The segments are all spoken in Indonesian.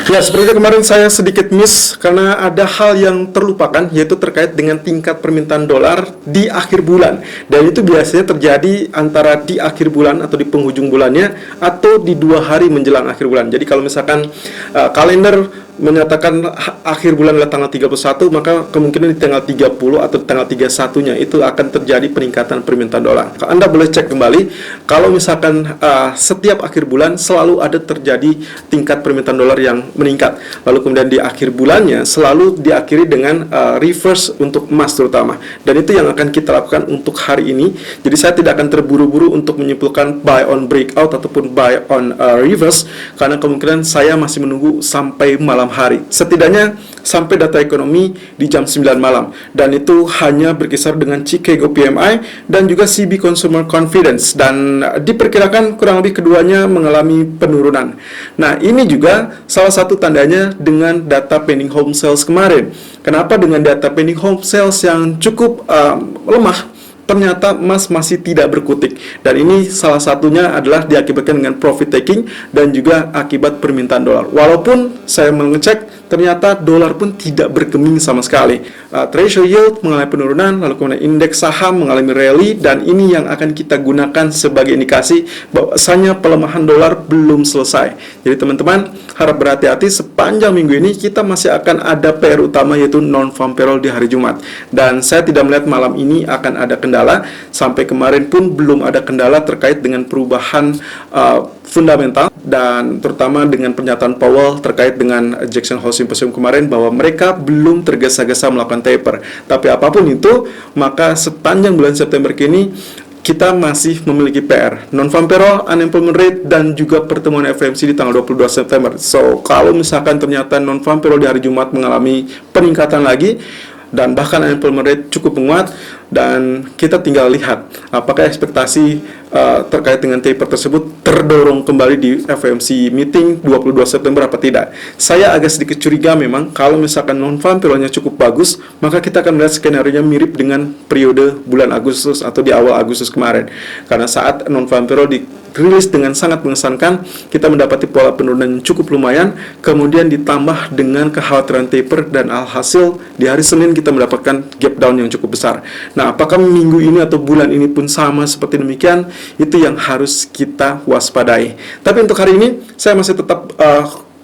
Ya, seperti kemarin saya sedikit miss karena ada hal yang terlupakan, yaitu terkait dengan tingkat permintaan dolar di akhir bulan. Dan itu biasanya terjadi antara di akhir bulan atau di penghujung bulannya, atau di 2 hari menjelang akhir bulan. Jadi kalau misalkan kalender menyatakan akhir bulan adalah tanggal 31, maka kemungkinan di tanggal 30 atau tanggal 31-nya itu akan terjadi peningkatan permintaan dolar. Anda boleh cek kembali, kalau misalkan setiap akhir bulan selalu ada terjadi tingkat permintaan dolar yang meningkat. Lalu kemudian di akhir bulannya selalu diakhiri dengan reverse untuk emas terutama. Dan itu yang akan kita lakukan untuk hari ini. Jadi saya tidak akan terburu-buru untuk menyimpulkan buy on breakout ataupun buy on reverse, karena kemungkinan saya masih menunggu sampai malam hari, setidaknya sampai data ekonomi di jam 9 malam, dan itu hanya berkisar dengan Chicago PMI dan juga CB Consumer Confidence, dan diperkirakan kurang lebih keduanya mengalami penurunan. Nah, ini juga salah satu tandanya dengan data pending home sales kemarin. Kenapa dengan data pending home sales yang cukup lemah, ternyata emas masih tidak berkutik, dan ini salah satunya adalah diakibatkan dengan profit taking dan juga akibat permintaan dolar. Walaupun saya mengecek, ternyata dolar pun tidak bergeming sama sekali. Treasury yield mengalami penurunan, lalu kemudian indeks saham mengalami rally, dan ini yang akan kita gunakan sebagai indikasi bahwasanya pelemahan dolar belum selesai. Jadi teman-teman harap berhati-hati, sepanjang minggu ini kita masih akan ada PR utama, yaitu non-farm payroll di hari Jumat, dan saya tidak melihat malam ini akan ada kendala. Sampai kemarin pun belum ada kendala terkait dengan perubahan fundamental, dan terutama dengan pernyataan Powell terkait dengan Jackson Hole Symposium kemarin bahwa mereka belum tergesa-gesa melakukan taper. Tapi apapun itu, maka sepanjang bulan September kini kita masih memiliki PR, non-farm payroll, unemployment rate, dan juga pertemuan FOMC di tanggal 22 September. So, kalau misalkan ternyata non-farm payroll di hari Jumat mengalami peningkatan lagi, dan bahkan unemployment rate cukup menguat, dan kita tinggal lihat apakah ekspektasi terkait dengan taper tersebut terdorong kembali di FOMC meeting 22 September apa tidak. Saya agak sedikit curiga memang, kalau misalkan non-farm payroll-nya cukup bagus, maka kita akan melihat skenario-nya mirip dengan periode bulan Agustus atau di awal Agustus kemarin. Karena saat non-farm payroll dirilis dengan sangat mengesankan, kita mendapati pola penurunan yang cukup lumayan, kemudian ditambah dengan kekhawatiran taper, dan alhasil di hari Senin kita mendapatkan gap down yang cukup besar. Nah, apakah minggu ini atau bulan ini pun sama seperti demikian? Itu yang harus kita waspadai. Tapi untuk hari ini saya masih tetap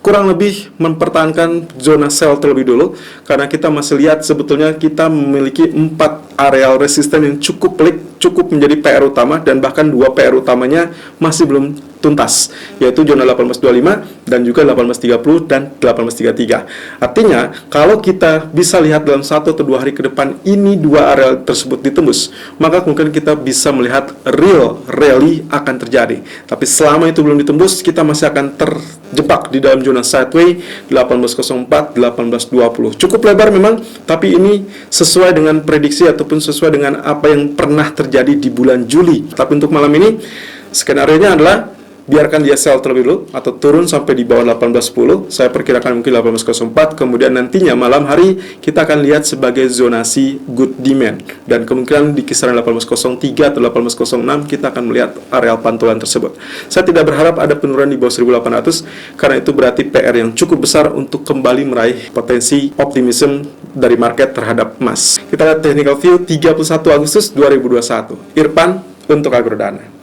kurang lebih mempertahankan zona sell terlebih dulu, karena kita masih lihat sebetulnya kita memiliki 4 areal resisten yang cukup pelik, cukup menjadi PR utama, dan bahkan 2 PR utamanya masih belum tuntas, yaitu zona 1825 dan juga 1830 dan 1833. Artinya, kalau kita bisa lihat dalam 1 atau 2 hari ke depan ini 2 area tersebut ditembus, maka mungkin kita bisa melihat real rally akan terjadi. Tapi selama itu belum ditembus, kita masih akan terjebak di dalam zona sideway 1804, 1820. Cukup lebar memang, tapi ini sesuai dengan prediksi ataupun sesuai dengan apa yang pernah terjadi di bulan Juli. Tapi untuk malam ini, skenario-nya adalah biarkan dia sell terlebih dulu atau turun sampai di bawah 1810. Saya perkirakan mungkin 1804. Kemudian nantinya malam hari kita akan lihat sebagai zonasi good demand, dan kemungkinan di kisaran 1803 atau 1806 kita akan melihat areal pantulan tersebut. Saya tidak berharap ada penurunan di bawah 1800, karena itu berarti PR yang cukup besar untuk kembali meraih potensi optimism dari market terhadap emas. Kita lihat technical view 31 Agustus 2021. Irfan untuk Agrodana.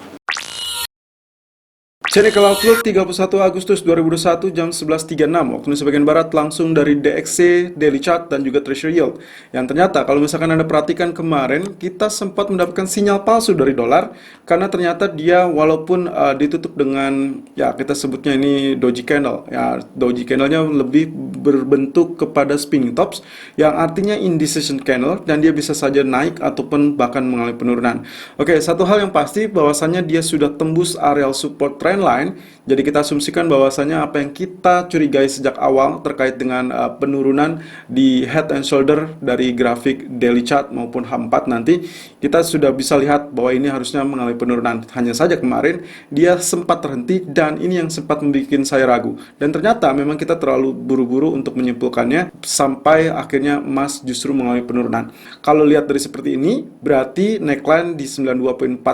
Technical Outlook 31 Agustus 2021 jam 11.36 waktu Indonesia bagian Barat, langsung dari DXY, Daily Chart, dan juga Treasury Yield. Yang ternyata kalau misalkan Anda perhatikan kemarin, kita sempat mendapatkan sinyal palsu dari dolar, karena ternyata dia walaupun ditutup dengan, ya kita sebutnya ini doji candle, ya doji candlenya lebih berbentuk kepada spinning tops, yang artinya indecision candle, dan dia bisa saja naik ataupun bahkan mengalami penurunan. Oke, satu hal yang pasti bahwasannya dia sudah tembus areal support trend line. Jadi kita asumsikan bahwasanya apa yang kita curigai sejak awal terkait dengan penurunan di head and shoulder dari grafik daily chart maupun H4 nanti, kita sudah bisa lihat bahwa ini harusnya mengalami penurunan. Hanya saja kemarin dia sempat terhenti, dan ini yang sempat membuat saya ragu. Dan ternyata memang kita terlalu buru-buru untuk menyimpulkannya, sampai akhirnya emas justru mengalami penurunan. Kalau lihat dari seperti ini, berarti neckline di 92.42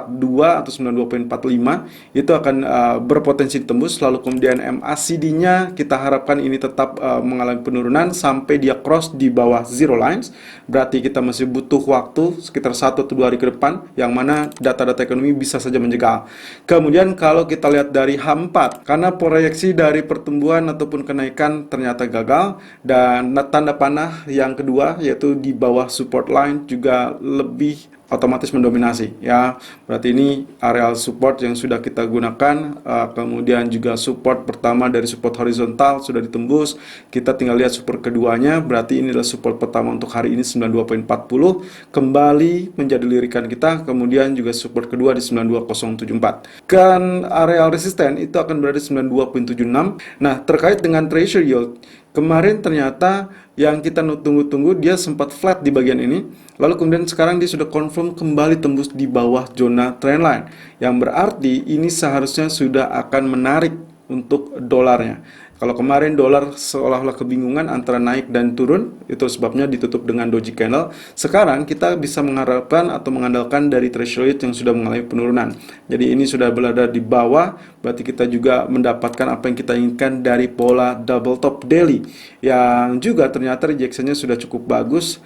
atau 92.45 itu akan berpotensi ditembus, lalu kemudian MACD-nya kita harapkan ini tetap mengalami penurunan sampai dia cross di bawah zero lines. Berarti kita masih butuh waktu sekitar 1 atau 2 hari ke depan, yang mana data-data ekonomi bisa saja menjegal. Kemudian kalau kita lihat dari H4, karena proyeksi dari pertumbuhan ataupun kenaikan ternyata gagal, dan tanda panah yang kedua yaitu di bawah support line juga lebih otomatis mendominasi, ya. Berarti ini areal support yang sudah kita gunakan, kemudian juga support pertama dari support horizontal sudah ditembus. Kita tinggal lihat support keduanya, berarti ini adalah support pertama untuk hari ini 92.40, kembali menjadi lirikan kita. Kemudian juga support kedua di 92.074. Kan areal resisten itu akan berada di 92.76. Nah, terkait dengan treasury yield, kemarin ternyata yang kita tunggu-tunggu dia sempat flat di bagian ini, lalu kemudian sekarang dia sudah confirm kembali tembus di bawah zona trendline, yang berarti ini seharusnya sudah akan menarik untuk dolarnya. Kalau kemarin dolar seolah-olah kebingungan antara naik dan turun, itu sebabnya ditutup dengan doji candle. Sekarang kita bisa mengharapkan atau mengandalkan dari treasury yield yang sudah mengalami penurunan. Jadi ini sudah berada di bawah, berarti kita juga mendapatkan apa yang kita inginkan dari pola double top daily, yang juga ternyata rejectionnya sudah cukup bagus.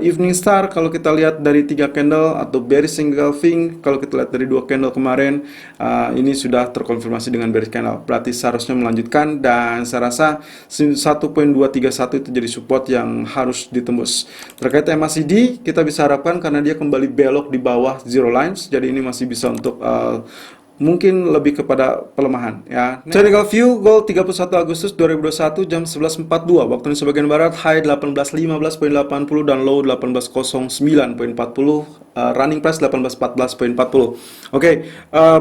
Evening star kalau kita lihat dari 3 candle atau bearish engulfing, kalau kita lihat dari 2 candle kemarin, ini sudah terkonfirmasi dengan bearish candle, berarti seharusnya melanjutkan. Dan saya rasa 1.231 itu jadi support yang harus ditembus. Terkait MACD, kita bisa harapkan karena dia kembali belok di bawah zero lines, jadi ini masih bisa untuk mungkin lebih kepada pelemahan, ya. Technical view gold 31 Agustus 2021 jam 11.42 waktu Indonesia bagian barat, high 1815.80 dan low 1809.40, running price 1814.40. Oke,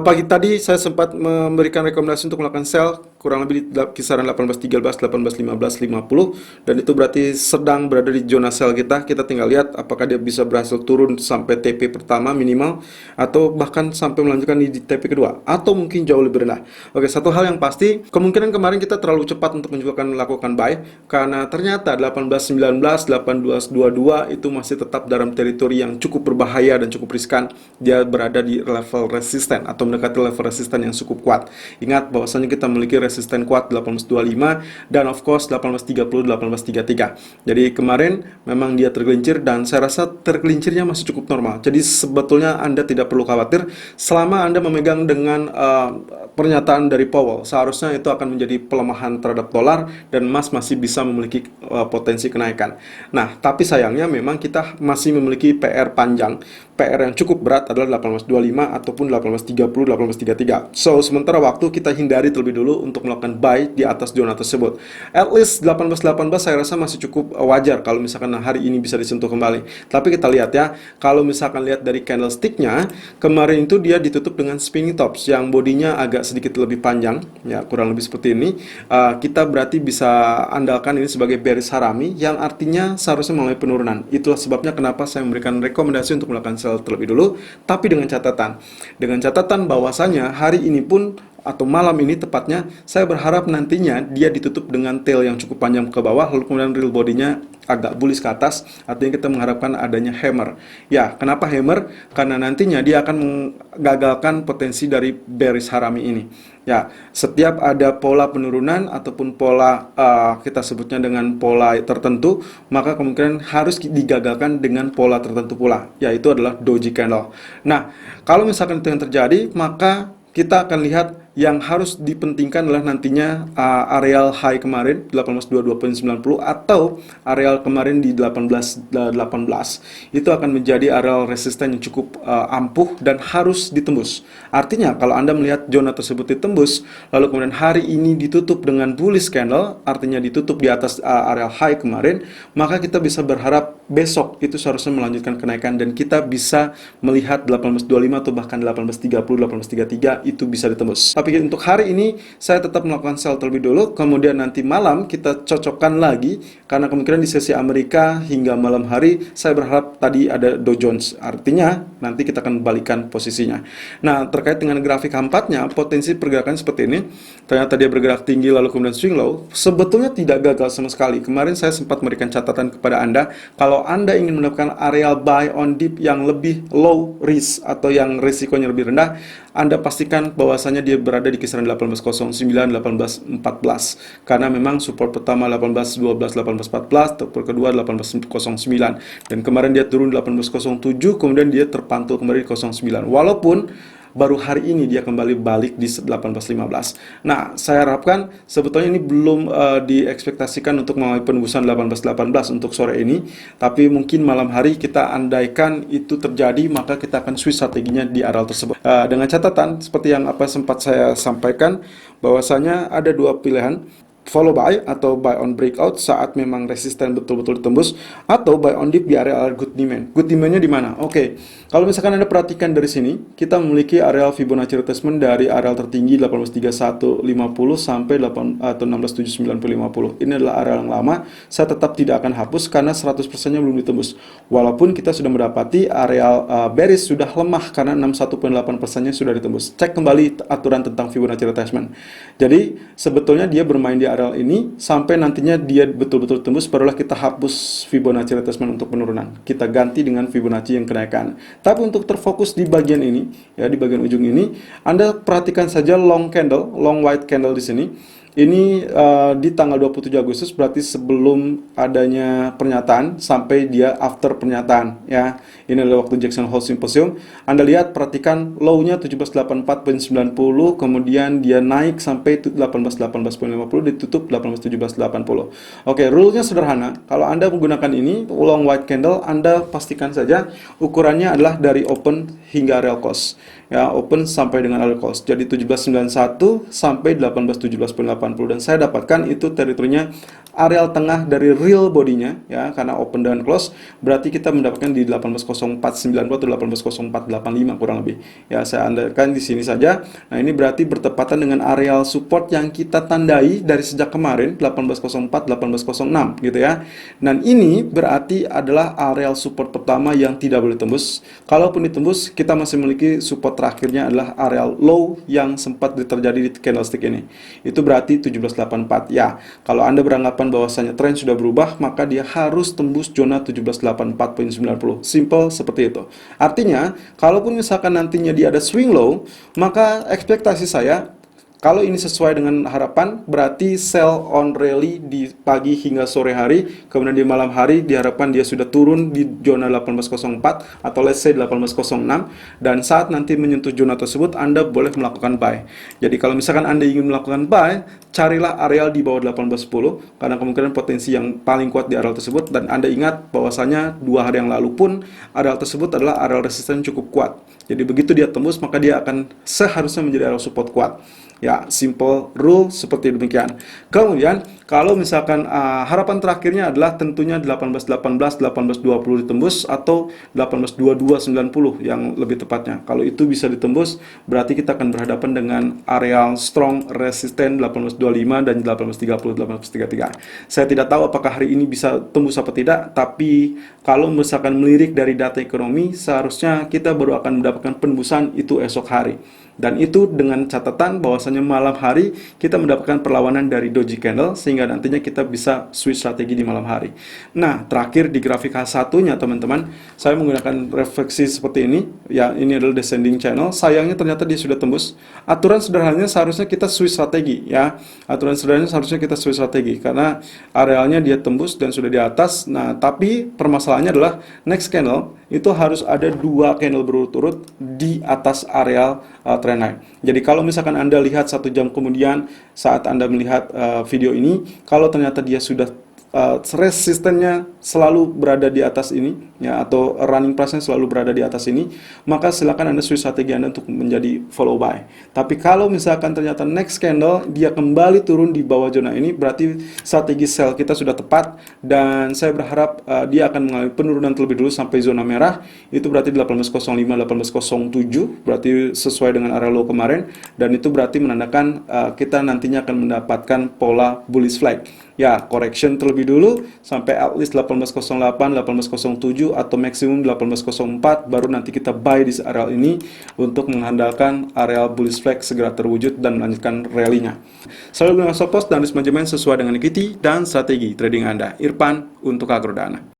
pagi tadi saya sempat memberikan rekomendasi untuk melakukan sell kurang lebih di kisaran 1813, 1815, 50, dan itu berarti sedang berada di zona sell kita. Kita tinggal lihat apakah dia bisa berhasil turun sampai TP pertama minimal, atau bahkan sampai melanjutkan di TP kedua, atau mungkin jauh lebih rendah. Oke, satu hal yang pasti, kemungkinan kemarin kita terlalu cepat untuk melakukan buy, karena ternyata 1819, 1822 itu masih tetap dalam teritori yang cukup berbahaya dan cukup riskan. Dia berada di level resisten atau mendekati level resisten yang cukup kuat. Ingat bahwasanya kita memiliki resisten kuat 1825 dan of course 1830, 1833. Jadi kemarin memang dia tergelincir, dan saya rasa tergelincirnya masih cukup normal. Jadi sebetulnya Anda tidak perlu khawatir selama Anda memegang dengan pernyataan dari Powell. Seharusnya itu akan menjadi pelemahan terhadap dolar dan emas masih bisa memiliki potensi kenaikan. Nah, tapi sayangnya memang kita masih memiliki PR panjang. PR yang cukup berat adalah 1825 ataupun 1830, 1833. So, sementara waktu kita hindari terlebih dulu untuk melakukan buy di atas zona tersebut. At least 1818 saya rasa masih cukup wajar kalau misalkan hari ini bisa disentuh kembali. Tapi kita lihat ya, kalau misalkan lihat dari candlestick-nya, kemarin itu dia ditutup dengan spinning tops yang bodinya agak sedikit lebih panjang, ya kurang lebih seperti ini. Kita berarti bisa andalkan ini sebagai bearish harami, yang artinya seharusnya mengalami penurunan. Itulah sebabnya kenapa saya memberikan rekomendasi untuk melakukan sell terlebih dulu, tapi dengan catatan bahwasanya hari ini pun atau malam ini tepatnya, saya berharap nantinya dia ditutup dengan tail yang cukup panjang ke bawah, lalu kemudian real bodinya agak bullish ke atas. Artinya kita mengharapkan adanya hammer. Ya, kenapa hammer? Karena nantinya dia akan menggagalkan potensi dari bearish harami ini. Ya, setiap ada pola penurunan ataupun pola kita sebutnya dengan pola tertentu, maka kemungkinan harus digagalkan dengan pola tertentu pula, yaitu adalah doji candle. Nah, kalau misalkan itu yang terjadi, maka kita akan lihat yang harus dipentingkan adalah nantinya areal high kemarin 1822.90 atau areal kemarin di 1818 itu akan menjadi areal resisten yang cukup ampuh dan harus ditembus. Artinya kalau Anda melihat zona tersebut ditembus, lalu kemudian hari ini ditutup dengan bullish candle, artinya ditutup di atas areal high kemarin, maka kita bisa berharap besok itu seharusnya melanjutkan kenaikan dan kita bisa melihat 1825 atau bahkan 1830, 1833 itu bisa ditembus. Tapi untuk hari ini saya tetap melakukan sell terlebih dulu, kemudian nanti malam kita cocokkan lagi, karena kemungkinan di sesi Amerika hingga malam hari saya berharap tadi ada Dow Jones, artinya nanti kita akan balikan posisinya. Nah, terkait dengan grafik H4-nya, potensi pergerakan seperti ini, ternyata dia bergerak tinggi lalu kemudian swing low, sebetulnya tidak gagal sama sekali. Kemarin saya sempat memberikan catatan kepada Anda, kalau Anda ingin mendapatkan areal buy on dip yang lebih low risk atau yang risikonya lebih rendah, Anda pastikan bahwasanya dia berada di kisaran 1809, 1814, karena memang support pertama 1812, 1814, support kedua 1809, dan kemarin dia turun 1807, kemudian dia terpantul kembali di 09, walaupun baru hari ini dia kembali balik di 1815. Nah, saya harapkan sebetulnya ini belum diekspektasikan untuk mengalami penembusan 1818 untuk sore ini, tapi mungkin malam hari kita andaikan itu terjadi, maka kita akan switch strateginya di area tersebut. Dengan catatan seperti yang sempat saya sampaikan, bahwasanya ada dua pilihan: follow buy atau buy on breakout saat memang resisten betul-betul ditembus, atau buy on dip di area good demand. Good demandnya di mana? Oke, kalau misalkan Anda perhatikan dari sini, kita memiliki area Fibonacci retracement dari area tertinggi 183150 sampai 167950. Ini adalah area yang lama. Saya tetap tidak akan hapus karena 100%-nya belum ditembus. Walaupun kita sudah mendapati area bearish sudah lemah karena 61.8%-nya sudah ditembus. Cek kembali aturan tentang Fibonacci retracement. Jadi sebetulnya dia bermain di area ini sampai nantinya dia betul-betul tembus, barulah kita hapus Fibonacci retracement untuk penurunan. Kita ganti dengan Fibonacci yang kenaikan. Tapi untuk terfokus di bagian ini, ya di bagian ujung ini, Anda perhatikan saja long candle, long white candle di sini. Ini di tanggal 27 Agustus, berarti sebelum adanya pernyataan sampai dia after pernyataan, ya. Ini adalah waktu Jackson Hole Symposium. Anda lihat, perhatikan low-nya 1784.90, kemudian dia naik sampai 1818.50, ditutup 1817.80. Oke, rule-nya sederhana. Kalau Anda menggunakan ini long white candle, Anda pastikan saja ukurannya adalah dari open hingga real close. Ya, open sampai dengan real close. Jadi 1791 sampai 1817.80, dan saya dapatkan itu teritorinya areal tengah dari real bodinya, ya, karena open dan close berarti kita mendapatkan di 180490 atau 180485 kurang lebih. Ya, saya andalkan di sini saja. Nah, ini berarti bertepatan dengan areal support yang kita tandai dari sejak kemarin 1804 1806 gitu ya. Dan ini berarti adalah areal support pertama yang tidak boleh tembus. Kalaupun ditembus, kita masih memiliki support terakhirnya adalah areal low yang sempat terjadi di candlestick ini. Itu berarti 1784. Ya, kalau Anda beranggapan bahwasanya tren sudah berubah, maka dia harus tembus zona 1784.90. Simple seperti itu. Artinya, kalaupun misalkan nantinya dia ada swing low, maka ekspektasi saya, kalau ini sesuai dengan harapan, berarti sell on rally di pagi hingga sore hari, kemudian di malam hari diharapkan dia sudah turun di zona 1804 atau let's say 1806, dan saat nanti menyentuh zona tersebut Anda boleh melakukan buy. Jadi kalau misalkan Anda ingin melakukan buy, carilah areal di bawah 1810 karena kemungkinan potensi yang paling kuat di areal tersebut, dan Anda ingat bahwasanya 2 hari yang lalu pun areal tersebut adalah areal resisten cukup kuat. Jadi begitu dia tembus, maka dia akan seharusnya menjadi areal support kuat. Ya, simple rule seperti demikian. Kemudian, kalau misalkan harapan terakhirnya adalah tentunya 1818, 1820 ditembus atau 1822.90 yang lebih tepatnya. Kalau itu bisa ditembus, berarti kita akan berhadapan dengan areal strong resisten 1825 dan 1830, 1833. Saya tidak tahu apakah hari ini bisa tembus apa tidak, tapi kalau misalkan melirik dari data ekonomi, seharusnya kita baru akan mendapatkan penembusan itu esok hari. Dan itu dengan catatan bahwasanya malam hari kita mendapatkan perlawanan dari doji candle, sehingga nantinya kita bisa switch strategi di malam hari. Nah, terakhir di grafik H1-nya teman-teman, saya menggunakan refleksi seperti ini. Ya, ini adalah descending channel. Sayangnya ternyata dia sudah tembus. Aturan sederhananya seharusnya kita switch strategi, ya. Aturan sederhananya seharusnya kita switch strategi karena arealnya dia tembus dan sudah di atas. Nah, tapi permasalahannya adalah next candle itu harus ada 2 candle berturut-turut di atas areal trend line. Jadi kalau misalkan Anda lihat 1 jam kemudian saat Anda melihat video ini, kalau ternyata dia sudah resistennya selalu berada di atas ini, ya, atau running price-nya selalu berada di atas ini, maka silakan Anda switch strategi Anda untuk menjadi follow buy. Tapi kalau misalkan ternyata next candle dia kembali turun di bawah zona ini, berarti strategi sell kita sudah tepat, dan saya berharap dia akan mengalami penurunan terlebih dulu sampai zona merah. Itu berarti 1805, 1807, berarti sesuai dengan area low kemarin, dan itu berarti menandakan kita nantinya akan mendapatkan pola bullish flag. Ya, correction terlebih dulu sampai at least 1808, 1807 atau maksimum 1804, baru nanti kita buy di area ini untuk mengandalkan area bullish flag segera terwujud dan melanjutkan rally-nya. Selalu gunakan stop loss dan risk management sesuai dengan equity dan strategi trading Anda. Irfan untuk Agrodana.